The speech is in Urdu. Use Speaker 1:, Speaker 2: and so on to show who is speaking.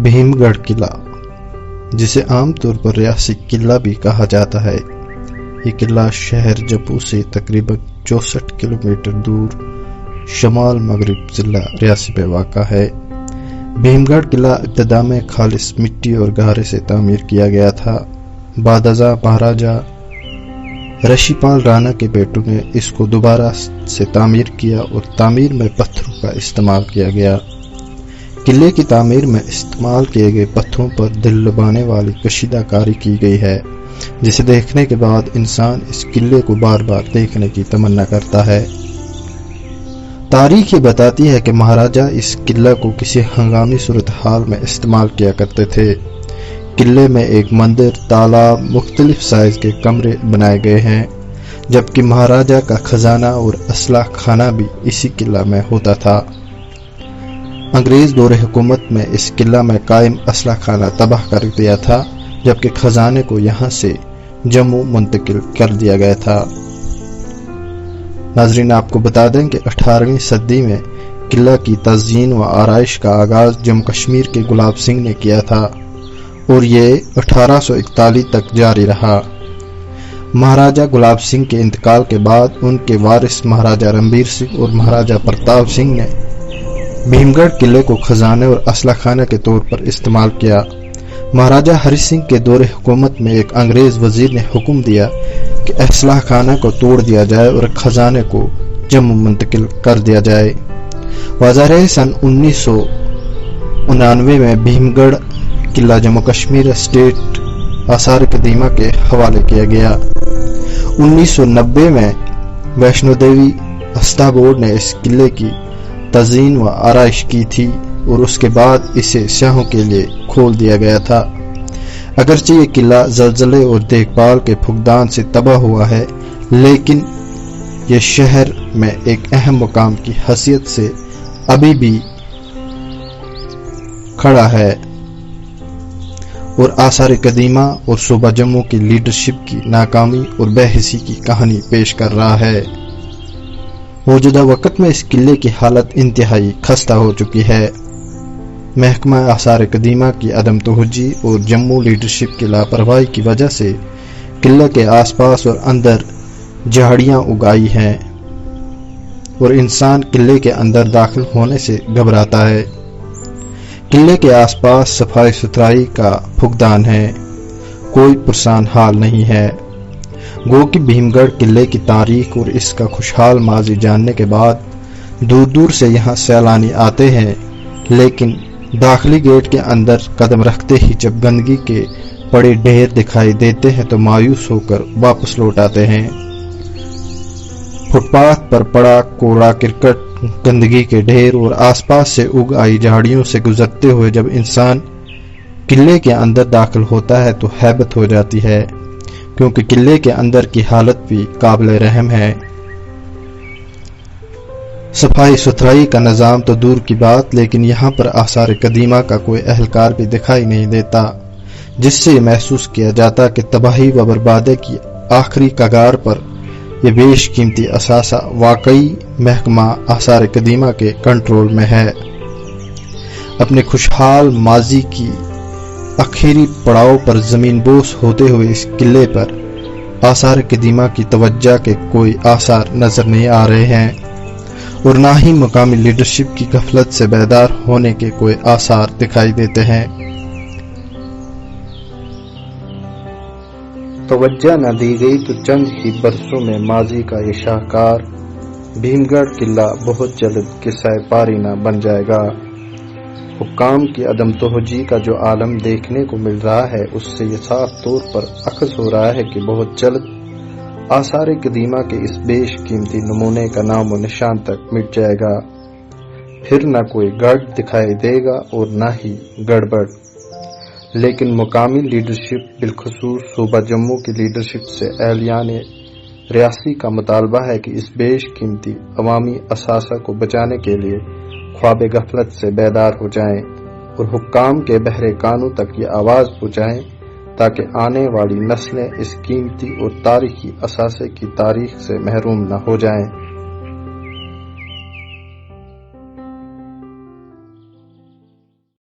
Speaker 1: بھیم گڑھ قلعہ، جسے عام طور پر ریاسی قلعہ بھی کہا جاتا ہے، یہ قلعہ شہر جموں سے تقریباً 64 کلومیٹر دور شمال مغرب ضلع ریاسی میں واقع ہے۔ بھیم گڑھ قلعہ ابتدا میں خالص مٹی اور گارے سے تعمیر کیا گیا تھا۔ بعد ازاں مہاراجہ رشی پال رانا کے بیٹوں نے اس کو دوبارہ سے تعمیر کیا اور تعمیر میں پتھروں کا استعمال کیا گیا۔ قلعے کی تعمیر میں استعمال کیے گئے پتھروں پر دل لبھانے والی کشیدہ کاری کی گئی ہے، جسے دیکھنے کے بعد انسان اس قلعے کو بار بار دیکھنے کی تمنا کرتا ہے۔ تاریخ یہ بتاتی ہے کہ مہاراجہ اس قلعہ کو کسی ہنگامی صورتحال میں استعمال کیا کرتے تھے۔ قلعے میں ایک مندر، تالاب، مختلف سائز کے کمرے بنائے گئے ہیں، جبکہ مہاراجہ کا خزانہ اور اسلحہ خانہ بھی اسی قلعہ میں ہوتا تھا۔ انگریز دور حکومت میں اس قلعہ میں قائم اسلحہ خانہ تباہ کر دیا تھا، جبکہ خزانے کو یہاں سے جموں منتقل کر دیا گیا تھا۔ ناظرین، آپ کو بتا دیں کہ 18ویں صدی میں قلعہ کی تزئین و آرائش کا آغاز جموں کشمیر کے گلاب سنگھ نے کیا تھا اور یہ 1841 تک جاری رہا۔ مہاراجہ گلاب سنگھ کے انتقال کے بعد ان کے وارث مہاراجہ رنبیر سنگھ اور مہاراجہ پرتاپ سنگھ نے بھیم گڑھ قلعے کو خزانے اور اسلحہ خانہ کے طور پر استعمال کیا۔ مہاراجہ ہری سنگھ کے دور حکومت میں ایک انگریز وزیر نے حکم دیا کہ اسلحہ خانہ کو توڑ دیا جائے اور خزانے کو جموں منتقل کر دیا جائے۔ واضح رہے، سن 1999 میں بھیم گڑھ قلعہ جموں کشمیر اسٹیٹ آثار قدیمہ کے حوالے کیا گیا۔ 1990 میں ویشنو دیوی آستھا بورڈ نے اس قلعے کی تزئین و آرائش کی تھی اور اس کے بعد اسے سیاحوں کے لیے کھول دیا گیا تھا۔ اگرچہ یہ قلعہ زلزلے اور دیکھ بھال کے فقدان سے تباہ ہوا ہے، لیکن یہ شہر میں ایک اہم مقام کی حیثیت سے ابھی بھی کھڑا ہے اور آثار قدیمہ اور صوبہ جموں کی لیڈرشپ کی ناکامی اور بے حسی کی کہانی پیش کر رہا ہے۔ موجودہ وقت میں اس قلعے کی حالت انتہائی خستہ ہو چکی ہے۔ محکمہ آثار قدیمہ کی عدم توجہی اور جموں لیڈرشپ کی لاپرواہی کی وجہ سے قلعے کے آس پاس اور اندر جھاڑیاں اگائی ہیں اور انسان قلعے کے اندر داخل ہونے سے گھبراتا ہے۔ قلعے کے آس پاس صفائی ستھرائی کا فقدان ہے، کوئی پرسان حال نہیں ہے۔ گو کہ بھیم گڑھ قلعے کی تاریخ اور اس کا خوشحال ماضی جاننے کے بعد دور دور سے یہاں سیلانی آتے ہیں، لیکن داخلی گیٹ کے اندر قدم رکھتے ہی جب گندگی کے بڑے ڈھیر دکھائی دیتے ہیں تو مایوس ہو کر واپس لوٹ آتے ہیں۔ فٹ پاتھ پر پڑا کوڑا کرکٹ، گندگی کے ڈھیر اور آس پاس سے اگ آئی جھاڑیوں سے گزرتے ہوئے جب انسان قلعے کے اندر داخل ہوتا ہے تو ہیبت ہو جاتی ہے، کیونکہ قلعے کے اندر کی حالت بھی قابل رحم ہے۔ صفائی ستھرائی کا نظام تو دور کی بات، لیکن یہاں پر آثار قدیمہ کا کوئی اہلکار بھی دکھائی نہیں دیتا، جس سے یہ محسوس کیا جاتا کہ تباہی و بربادی کی آخری کگار پر یہ بیش قیمتی اثاثہ واقعی محکمہ آثار قدیمہ کے کنٹرول میں ہے۔ اپنے خوشحال ماضی کی آخری پڑاؤ پر زمین بوس ہوتے ہوئے اس قلعے پر آثار قدیمہ کی توجہ کے کوئی آثار نظر نہیں آ رہے ہیں اور نہ ہی مقامی لیڈرشپ کی غفلت سے بیدار ہونے کے کوئی آثار دکھائی دیتے ہیں۔ توجہ نہ دی گئی تو چند ہی برسوں میں ماضی کا یہ شاہکار بھیم گڑھ قلعہ بہت جلد قصہ پارینہ بن جائے گا۔ حکام کی عدم توجہی کا جو عالم دیکھنے کو مل رہا ہے، اس سے یہ صاف طور پر اخذ ہو رہا ہے کہ بہت جلد آثار قدیمہ کے اس بیش قیمتی نمونے کا نام و نشان تک مٹ جائے گا، پھر نہ کوئی گڑھ دکھائی دے گا اور نہ ہی گڑبڑ۔ لیکن مقامی لیڈرشپ، بالخصوص صوبہ جموں کی لیڈرشپ سے اہلیان ریاسی کا مطالبہ ہے کہ اس بیش قیمتی عوامی اثاثہ کو بچانے کے لیے خواب غفلت سے بیدار ہو جائیں اور حکام کے بحر کانوں تک یہ آواز پہنچائیں تاکہ آنے والی نسلیں اس قیمتی اور تاریخی اثاثے کی تاریخ سے محروم نہ ہو جائیں۔